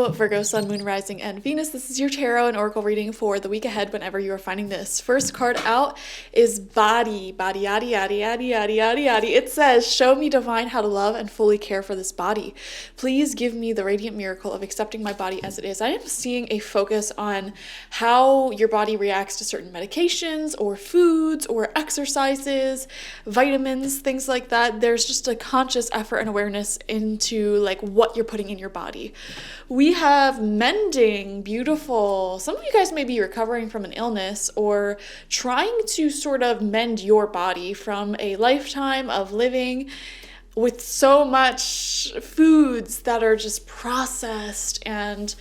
Hello, Virgo, Sun, Moon, Rising, and Venus. This is your tarot and oracle reading for the week ahead whenever you are finding this. First card out is Body. Body, yaddy, yaddy, yaddy, yaddy, yaddy, yaddy. It says, show me divine how to love and fully care for this body. Please give me the radiant miracle of accepting my body as it is. I am seeing a focus on how your body reacts to certain medications or foods or exercises, vitamins, things like that. There's just a conscious effort and awareness into like what you're putting in your body. We have mending, beautiful. Some of you guys may be recovering from an illness or trying to sort of mend your body from a lifetime of living with so much foods that are just processed and,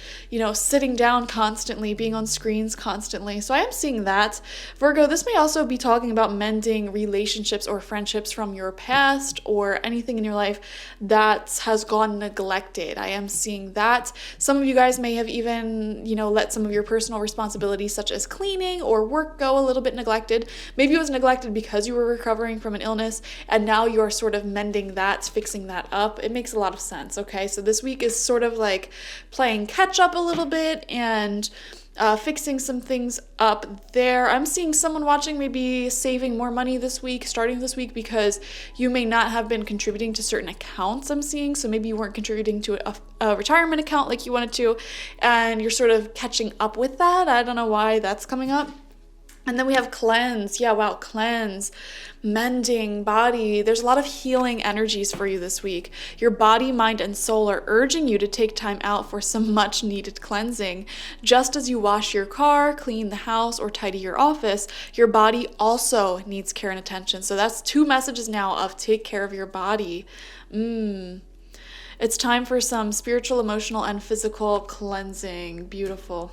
sitting down constantly, being on screens constantly. So I am seeing that. Virgo, this may also be talking about mending relationships or friendships from your past or anything in your life that has gone neglected. I am seeing that. Some of you guys may have even, let some of your personal responsibilities such as cleaning or work go a little bit neglected. Maybe it was neglected because you were recovering from an illness and now you're sort of mending that, fixing that up. It makes a lot of sense, okay? So this week is sort of like playing catch up a little bit and fixing some things up there. I'm seeing someone watching maybe saving more money this week, starting this week, because you may not have been contributing to certain accounts I'm seeing. So maybe you weren't contributing to a retirement account like you wanted to, and you're sort of catching up with that. I don't know why that's coming up. And then we have cleanse. Yeah, wow, cleanse, mending, body. There's a lot of healing energies for you this week. Your body, mind, and soul are urging you to take time out for some much needed cleansing. Just as you wash your car, clean the house, or tidy your office, your body also needs care and attention. So that's 2 messages now of take care of your body. It's time for some spiritual, emotional, and physical cleansing. Beautiful.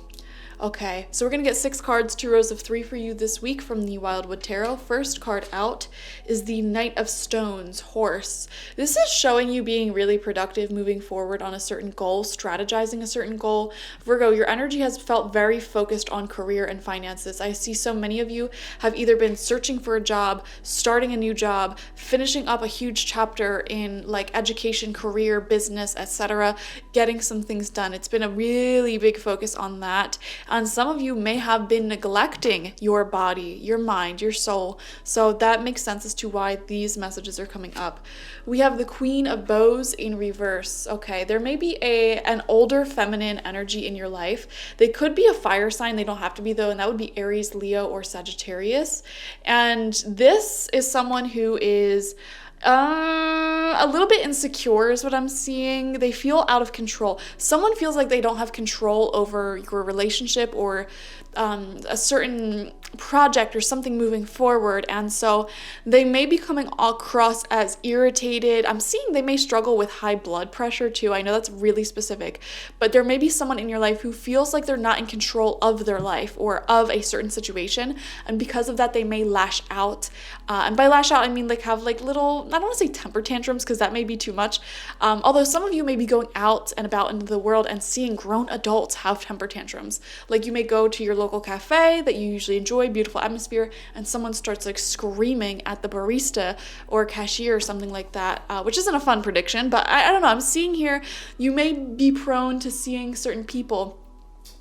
Okay, so we're going to get 6 cards, 2 rows of 3 for you this week from the Wildwood Tarot. First card out is the Knight of Stones, Horse. This is showing you being really productive, moving forward on a certain goal, strategizing a certain goal. Virgo, your energy has felt very focused on career and finances. I see so many of you have either been searching for a job, starting a new job, finishing up a huge chapter in like education, career, business, etc., getting some things done. It's been a really big focus on that. And some of you may have been neglecting your body, your mind, your soul. So that makes sense as to why these messages are coming up. We have the Queen of Bows in reverse. Okay, there may be an older feminine energy in your life. They could be a fire sign. They don't have to be though. And that would be Aries, Leo, or Sagittarius. And this is someone who is a little bit insecure is what I'm seeing. They feel out of control. Someone feels like they don't have control over your relationship or a certain project or something moving forward, and so they may be coming across as irritated. I'm seeing they may struggle with high blood pressure too. I know that's really specific, but there may be someone in your life who feels like they're not in control of their life or of a certain situation, and because of that they may lash out. And by lash out I mean like have like little, I don't want to say temper tantrums because that may be too much, although some of you may be going out and about into the world and seeing grown adults have temper tantrums. Like you may go to your local cafe that you usually enjoy, beautiful atmosphere, and someone starts like screaming at the barista or cashier or something like that, which isn't a fun prediction, but I don't know. I'm seeing here you may be prone to seeing certain people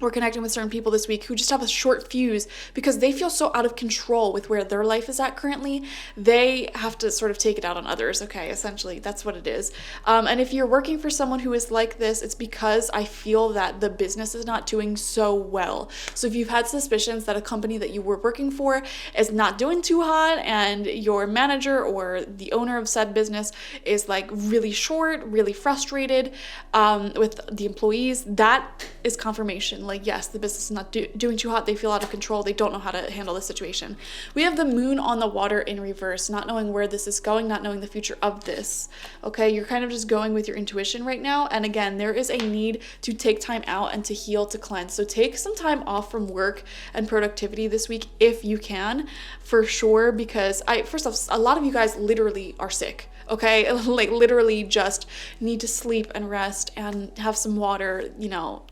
or connecting with certain people this week who just have a short fuse because they feel so out of control with where their life is at currently. They have to sort of take it out on others. Okay, essentially, that's what it is. And if you're working for someone who is like this, it's because I feel that the business is not doing so well. So if you've had suspicions that a company that you were working for is not doing too hot and your manager or the owner of said business is like really short, really frustrated with the employees, that is confirmation. Like, yes, the business is not doing too hot. They feel out of control. They don't know how to handle the situation. We have the Moon on the water in reverse, not knowing where this is going, not knowing the future of this. Okay, you're kind of just going with your intuition right now. And again, there is a need to take time out and to heal, to cleanse. So take some time off from work and productivity this week if you can, for sure, because first off, a lot of you guys literally are sick. okay? Like literally just need to sleep and rest and have some water,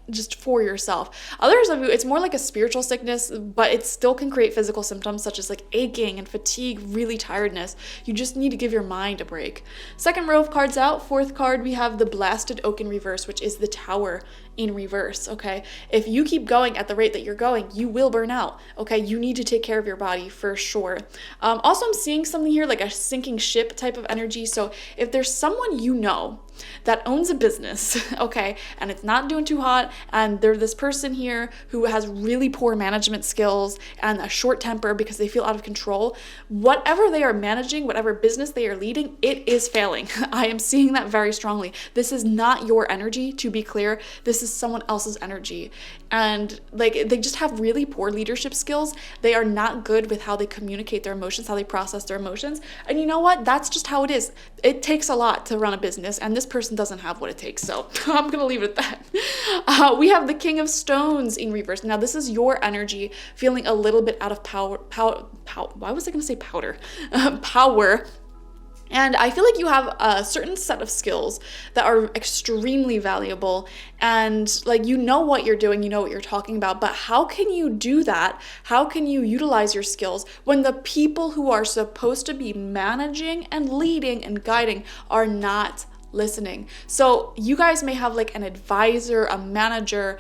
just for yourself. Others of you, it's more like a spiritual sickness, but it still can create physical symptoms such as like aching and fatigue, really tiredness. You just need to give your mind a break. Second row of cards out, fourth card, we have the Blasted Oak in reverse, which is the Tower in reverse, okay? If you keep going at the rate that you're going, you will burn out, okay? You need to take care of your body for sure. Also, I'm seeing something here like a sinking ship type of energy. So if there's someone that owns a business, okay, and it's not doing too hot, and they're this person here who has really poor management skills and a short temper because they feel out of control, whatever they are managing, whatever business they are leading, it is failing. I am seeing that very strongly. This is not your energy, to be clear. This is someone else's energy. And like, they just have really poor leadership skills. They are not good with how they communicate their emotions, how they process their emotions. And you know what? That's just how it is. It takes a lot to run a business, and this person doesn't have what it takes. So I'm going to leave it at that. We have the King of Stones in reverse. Now, this is your energy feeling a little bit out of power. Why was I going to say powder? Power. And I feel like you have a certain set of skills that are extremely valuable, and like, you know what you're doing, you know what you're talking about, but how can you do that? How can you utilize your skills when the people who are supposed to be managing and leading and guiding are not listening? So you guys may have like an advisor, a manager,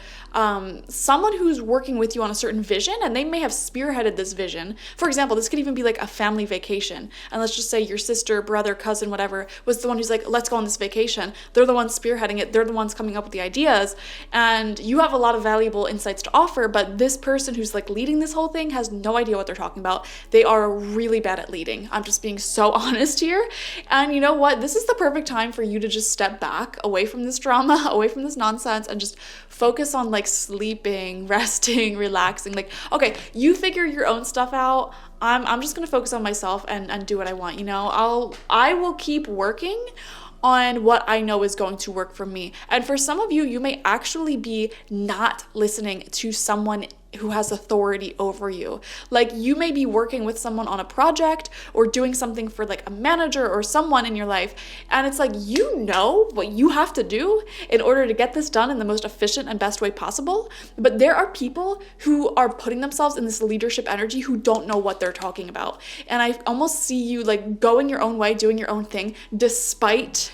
someone who's working with you on a certain vision, and they may have spearheaded this vision. For example, this could even be like a family vacation, and let's just say your sister, brother, cousin, whatever, was the one who's like, let's go on this vacation. They're the ones spearheading it. They're the ones coming up with the ideas, and you have a lot of valuable insights to offer, but this person who's like leading this whole thing has no idea what they're talking about. They are really bad at leading. I'm just being so honest here. And you know what? This is the perfect time for you to just step back away from this drama, away from this nonsense, and just focus on like sleeping, resting, relaxing. Like, okay, you figure your own stuff out. I'm just gonna focus on myself and do what I want. I will keep working on what I know is going to work for me. And for some of you, you may actually be not listening to someone who has authority over you. Like, you may be working with someone on a project or doing something for like a manager or someone in your life, and it's like, you know what you have to do in order to get this done in the most efficient and best way possible, but there are people who are putting themselves in this leadership energy who don't know what they're talking about. And I almost see you like going your own way, doing your own thing, despite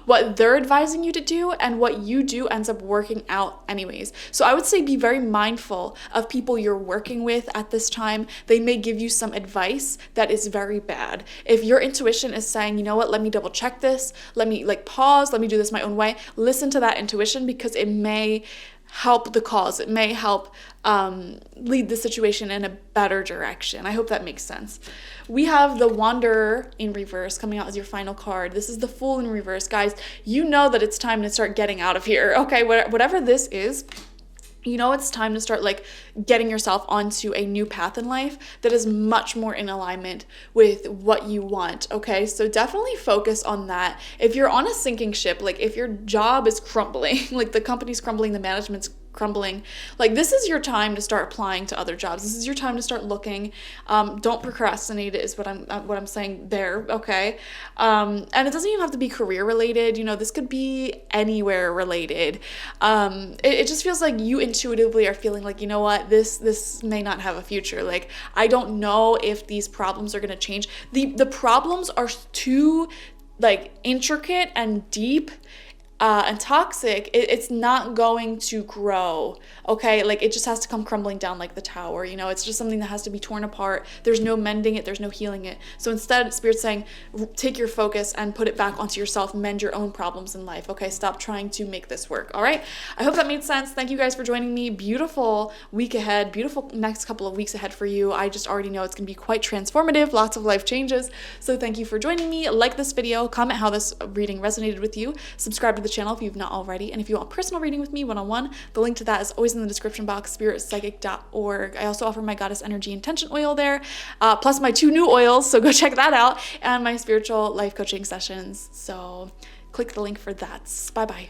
what they're advising you to do, and what you do ends up working out anyways. So I would say be very mindful of people you're working with at this time. They may give you some advice that is very bad. If your intuition is saying, you know what, let me double check this, let me like pause, let me do this my own way, listen to that intuition, because it may help the cause. It may help lead the situation in a better direction. I hope that makes sense. We have the Wanderer in reverse coming out as your final card. This is the Fool in reverse. Guys, you know that it's time to start getting out of here. Okay, whatever this is, you know it's time to start like getting yourself onto a new path in life that is much more in alignment with what you want, okay? So definitely focus on that. If you're on a sinking ship, like if your job is crumbling, like the company's crumbling, the management's crumbling, like this is your time to start applying to other jobs. This is your time to start looking. Don't procrastinate is what I'm saying there, okay? And it doesn't even have to be career related. This could be anywhere related. It just feels like you intuitively are feeling like, you know what, this may not have a future. Like, I don't know if these problems are going to change. The problems are too like intricate and deep and toxic. It's not going to grow, okay? Like, it just has to come crumbling down like the tower, it's just something that has to be torn apart. There's no mending it, there's no healing it. So instead, Spirit's saying, take your focus and put it back onto yourself, mend your own problems in life, okay? Stop trying to make this work, all right? I hope that made sense. Thank you guys for joining me. Beautiful week ahead, beautiful next couple of weeks ahead for you. I just already know it's gonna be quite transformative, lots of life changes. So thank you for joining me. Like this video, comment how this reading resonated with you, subscribe to the channel if you've not already, and if you want personal reading with me one-on-one, the link to that is always in the description box, spiritpsychic.org. I also offer my Goddess Energy Intention oil there, plus my 2 new oils, so go check that out, and my spiritual life coaching sessions. So click the link for that. Bye-bye.